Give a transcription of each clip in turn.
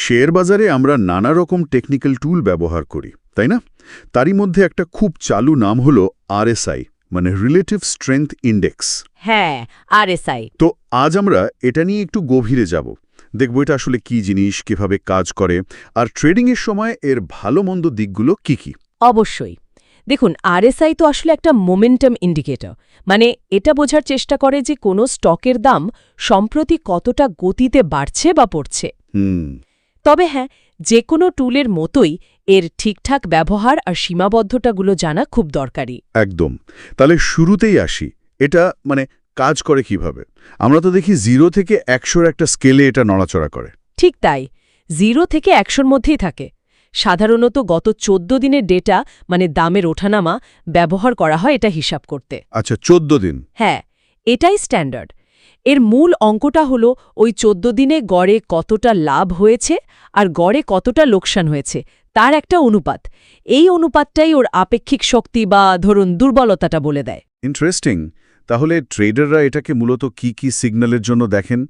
Share বাজারে আমরা নানা রকম টেকনিক্যাল টুল ব্যবহার করি, তাই না? তারই মধ্যে একটা খুব চালু নাম হলো আরএসআই, মানে রিলেটিভ স্ট্রেংথ ইন্ডেক্স। হ্যাঁ, আরএসআই। তো আজ আমরা এটা নিয়ে একটু গভীরে যাব, দেখব এটা আসলে কি জিনিস, কিভাবে কাজ করে, আর ট্রেডিংয়ের সময় এর ভালো মন্দ দিকগুলো কি কি। অবশ্যই। দেখুন, আরএসআই তো আসলে একটা মোমেন্টাম ইন্ডিকেটর, মানে এটা বোঝার চেষ্টা করে যে কোনো স্টকের দাম সম্প্রতি কতটা গতিতে বাড়ছে বা পড়ছে। তবে হ্যাঁ, যে কোনো টুলের মতোই এর ঠিকঠাক ব্যবহার আর সীমাবদ্ধতাগুলো জানা খুব দরকারি। একদম। তাহলে শুরুতেই আসি, এটা কাজ করে কিভাবে? আমরা তো দেখি 0 থেকে 100-র একটা স্কেলে এটা নড়াচড়া করে। ঠিক তাই, 0 থেকে 100-র মধ্যেই থাকে। সাধারণত গত 14 দিনের ডেটা, মানে দামের ওঠানামা, ব্যবহার করা হয় এটা হিসাব করতে। আচ্ছা, 14 দিন। হ্যাঁ, এটাই স্ট্যান্ডার্ড। এর মূল অঙ্কটা হলো ওই 14 দিনে গড়ে কতটা লাভ হয়েছে আর গড়ে কতটা লোকসান হয়েছে তার একটা অনুপাত। এই অনুপাতটাই ওর আপেক্ষিক শক্তি বা ধরুন দুর্বলতাটা বলে দেয়। ইন্টারেস্টিং। তাহলে ট্রেডাররা এটাকে মূলত কি কি সিগন্যালের জন্য দেখেন?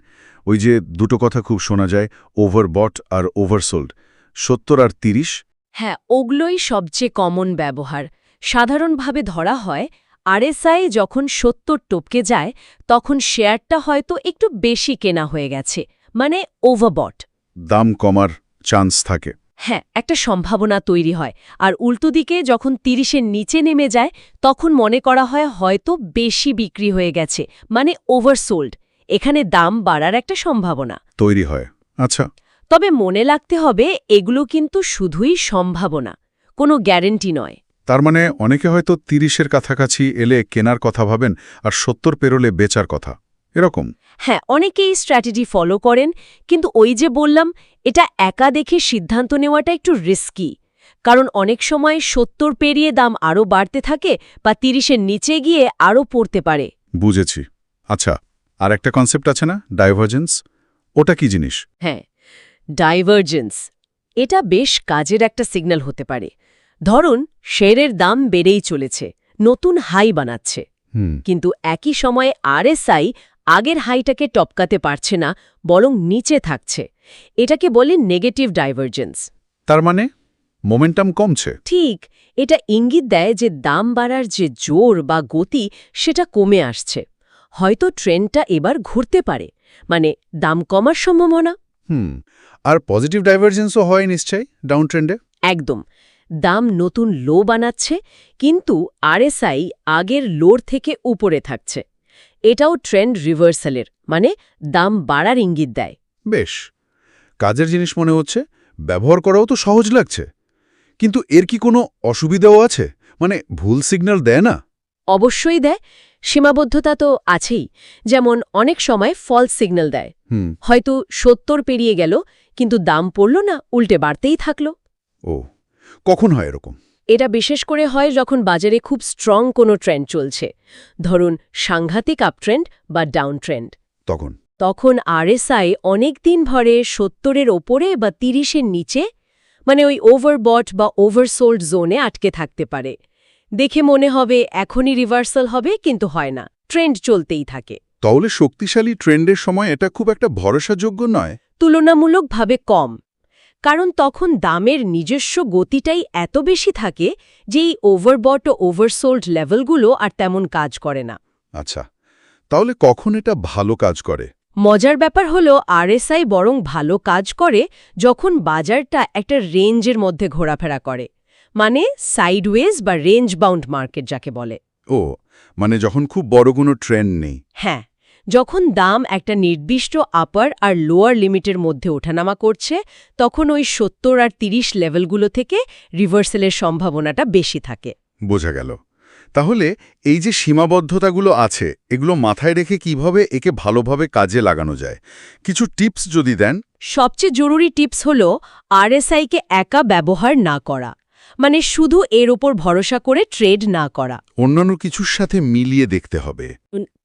ওই যে দুটো কথা খুব শোনা যায়, ওভারবট আর ওভারসোল্ড, 70 আর 30। হ্যাঁ, ওগুলোই সবচেয়ে কমন ব্যবহার। সাধারণভাবে ধরা হয় আরএসআই যখন 70 টপকে যায় তখন শেয়ারটা হয়তো একটু বেশি কেনা হয়ে গেছে, মানে ওভারবট। দাম কমার চান্স থাকে। হ্যাঁ, একটা সম্ভাবনা তৈরি হয়। আর উল্টো দিকে যখন 30-এর নিচে নেমে যায় তখন মনে করা হয় হয়তো বেশি বিক্রি হয়ে গেছে, মানে ওভারসোল্ড। এখানে দাম বাড়ার একটা সম্ভাবনা তৈরি হয়। আচ্ছা। তবে মনে রাখতে হবে এগুলো কিন্তু শুধুই সম্ভাবনা, কোনো গ্যারেন্টি নয়। তার মানে অনেকে হয়তো 30-এর কাছাকাছি এলে কেনার কথা ভাবেন আর 70 পেরোলে বেচার কথা, এরকম। হ্যাঁ, অনেকেই স্ট্র্যাটেজি ফলো করেন, কিন্তু ওই যে বললাম, এটা একা দেখে সিদ্ধান্ত নেওয়াটা একটু রিস্কি। কারণ অনেক সময় 70 পেরিয়ে দাম আরও বাড়তে থাকে বা 30-এর নিচে গিয়ে আরও পড়তে পারে। বুঝেছি। আচ্ছা, আর একটা কনসেপ্ট আছে না, ডাইভার্জেন্স? ওটা কি জিনিস? হ্যাঁ, ডাইভার্জেন্স। এটা বেশ কাজের একটা সিগন্যাল হতে পারে। ধরুন, শেয়ারের দাম বেড়েই চলেছে, নতুন হাই বানাচ্ছে, কিন্তু একই সময়ে আরএসআই আগের হাইটাকে টপকাতে পারছে না, বরং নিচে থাকছে। এটাকে বলে নেগেটিভ ডাইভার্জেন্স। তার মানে মোমেন্টাম কমছে। ঠিক, এটা ইঙ্গিত দেয় যে দাম বাড়ার যে জোর বা গতি সেটা কমে আসছে। হয়তো ট্রেন্ডটা এবার ঘুরতে পারে, মানে দাম কমার সম্ভাবনা। আর পজিটিভ ডাইভার্জেন্সও হয় নিশ্চয়ই ডাউন ট্রেন্ডে? একদম। দাম নতুন লো বানাচ্ছে, কিন্তু আরএসআই আগের লোর থেকে উপরে থাকছে। এটাও ট্রেন্ড রিভার্সালের, মানে দাম বাড়ার ইঙ্গিত দেয়। বেশ কাজের জিনিস মনে হচ্ছে, ব্যবহার করাও তো সহজ লাগছে। কিন্তু এর কি কোনো অসুবিধাও আছে? মানে ভুল সিগন্যাল দেয় না? অবশ্যই দেয়। সীমাবদ্ধতা তো আছেই। যেমন অনেক সময় ফলস সিগন্যাল দেয়। হয়তো 70 পেরিয়ে গেল, কিন্তু দাম পড়ল না, উল্টে বাড়তেই থাকল। ও, কখন হয় এরকম? এটা বিশেষ করে হয় যখন বাজারে খুব স্ট্রং কোনো ট্রেন্ড চলছে, ধরুন সাংঘাতিক আপট্রেন্ড বা ডাউন ট্রেন্ড। তখন আরএসআই অনেক দিন ভরে 70-এর ওপরে বা 30-এর নিচে, মানে ওই ওভারবট বা ওভারসোল্ড জোনে আটকে থাকতে পারে। দেখে মনে হবে এখনই রিভার্সাল হবে, কিন্তু হয় না, ট্রেন্ড চলতেই থাকে। তাহলে শক্তিশালী ট্রেন্ডের সময় এটা খুব একটা ভরসাযোগ্য নয়? তুলনামূলকভাবে কম, কারণ তখন দামের নিজস্ব গতিটাই এত বেশি থাকে যে এই ওভারবট ও ওভারসোল্ড লেভেলগুলো আর তেমন কাজ করে না। আচ্ছা, তাহলে কখন এটা ভালো কাজ করে? মজার ব্যাপার হলো আরএসআই বরং ভালো কাজ করে যখন বাজারটা একটা রেঞ্জের মধ্যে ঘোরাফেরা করে, মানে সাইডওয়েজ বা রেঞ্জ বাউন্ড মার্কেট যাকে বলে। ও, মানে যখন খুব বড় কোনো ট্রেন্ড নেই। হ্যাঁ, যখন দাম একটা নির্দিষ্ট আপার আর লোয়ার লিমিটের মধ্যে ওঠানামা করছে, তখন ওই 70 আর 30 লেভেলগুলো থেকে রিভার্সালের সম্ভাবনাটা বেশি থাকে। বোঝা গেল। তাহলে এই যে সীমাবদ্ধতাগুলো আছে, এগুলো মাথায় রেখে কিভাবে একে ভালোভাবে কাজে লাগানো যায়, কিছু টিপস যদি দেন। সবচেয়ে জরুরি টিপস হল আরএসআইকে একা ব্যবহার না করা, মানে শুধু এর ওপর ভরসা করে ট্রেড না করা। অন্যান্য কিছুর সাথে মিলিয়ে দেখতে হবে।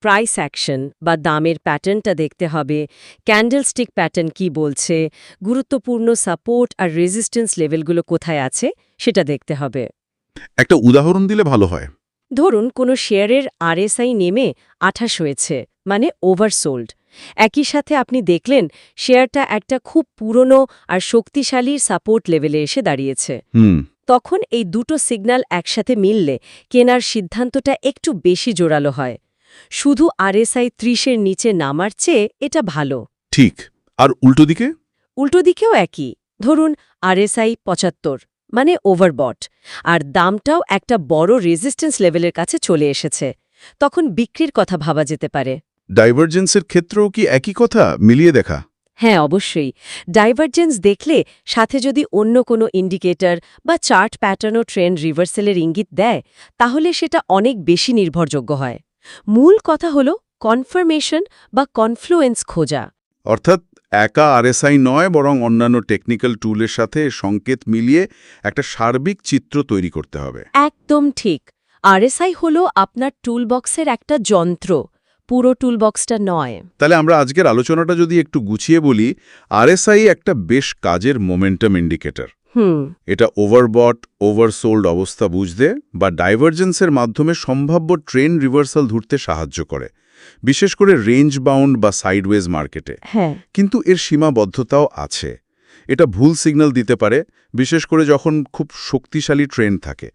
প্রাইস অ্যাকশন বা দামের প্যাটার্নটা দেখতে হবে, ক্যান্ডেলস্টিক প্যাটার্ন কি বলছে, গুরুত্বপূর্ণ সাপোর্ট আর রেজিস্ট্যান্স লেভেলগুলো কোথায় আছে সেটা দেখতে হবে। একটা উদাহরণ দিলে ভালো হয়। ধরুন কোনো শেয়ারের আরএসআই নেমে 28 হয়েছে, মানে ওভারসোল্ড, একই সাথে আপনি দেখলেন শেয়ারটা একটা খুব পুরনো আর শক্তিশালী সাপোর্ট লেভেলে এসে দাঁড়িয়েছে। তখন এই দুটো সিগন্যাল একসাথে মিললে কেনার সিদ্ধান্তটা একটু বেশি জোরালো হয়। শুধু আরএসআই ৩০-এর নিচে নামার চেয়ে এটা ভালো। ঠিক। আর উল্টো দিকে? উল্টো দিকেও একই। ধরুন আরএসআই ৭৫ মানে ওভারবট, আর দামটাও একটা বড় রেজিস্ট্যান্স লেভেলের কাছে চলে এসেছে। তখন বিক্রির কথা ভাবা যেতে পারে। ডাইভারজেন্সের ক্ষেত্রেও কি একই কথা মিলিয়ে দেখা? হ্যাঁ, অবশ্যই। ডাইভারজেন্স দেখলে সাথে যদি অন্য কোনো ইন্ডিকেটর বা চার্ট প্যাটার্ন ও ট্রেন্ড রিভার্সালের ইঙ্গিত দেয়, তাহলে সেটা অনেক বেশি নির্ভরযোগ্য হয়। মূল কথা হল কনফার্মেশন বা কনফ্লুয়েন্স খোঁজা। অর্থাৎ একা আরএসআই নয়, বরং অন্যান্য টেকনিক্যাল টুলের সাথে সংকেত মিলিয়ে একটা সার্বিক চিত্র তৈরি করতে হবে। একদম ঠিক। আরএসআই হল আপনার টুলবক্সের একটা যন্ত্র, পুরো টুলবক্সটা নয়। তাহলে আমরা আজকের আলোচনাটা যদি একটু গুছিয়ে বলি, আরএসআই একটা বেশ কাজের মোমেন্টাম ইন্ডিকেটর। এটা ওভারবট, ওভারসোল্ড অবস্থা বুঝতে বা ডাইভারজেন্সের মাধ্যমে সম্ভাব্য ট্রেন্ড রিভার্সাল ধরতে সাহায্য করে, বিশেষ করে রেঞ্জ বাউন্ড বা সাইডওয়েজ মার্কেটে। কিন্তু এর সীমাবদ্ধতাও আছে। এটা ভুল সিগন্যাল দিতে পারে, বিশেষ করে যখন খুব শক্তিশালী ট্রেন্ড থাকে।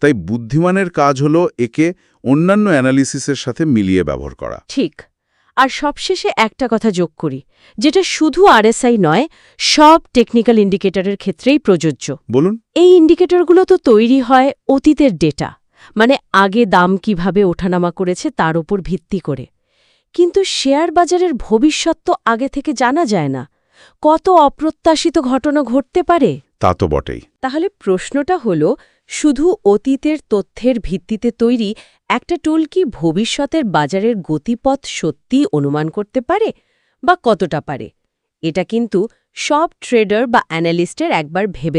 তাই বুদ্ধিমানের কাজ হলো একে অন্যান্য অ্যানালিসিসের সাথে মিলিয়ে ব্যবহার করা। ঠিক। আর সবশেষে একটা কথা যোগ করি, যেটা শুধু আরএসআই নয়, সব টেকনিক্যাল ইন্ডিকেটরের ক্ষেত্রেই প্রযোজ্য। বলুন। এই ইন্ডিকেটরগুলো তো তৈরি হয় অতীতের ডেটা, মানে আগে দাম কিভাবে ওঠানামা করেছে তার উপর ভিত্তি করে। কিন্তু শেয়ার বাজারের ভবিষ্যৎ তো আগে থেকে জানা যায় না। কত অপ্রত্যাশিত ঘটনা ঘটতে পারে। তা তো বটেই। তাহলে প্রশ্নটা হলো, শুধু অতীতের তথ্যের ভিত্তিতে তৈরি একটা টুল কি ভবিষ্যতের বাজারের গতিপথ সত্যিই অনুমান করতে পারে, বা কতটা পারে? এটা কিন্তু সব ট্রেডার বা অ্যানালিস্টের একবার ভেবে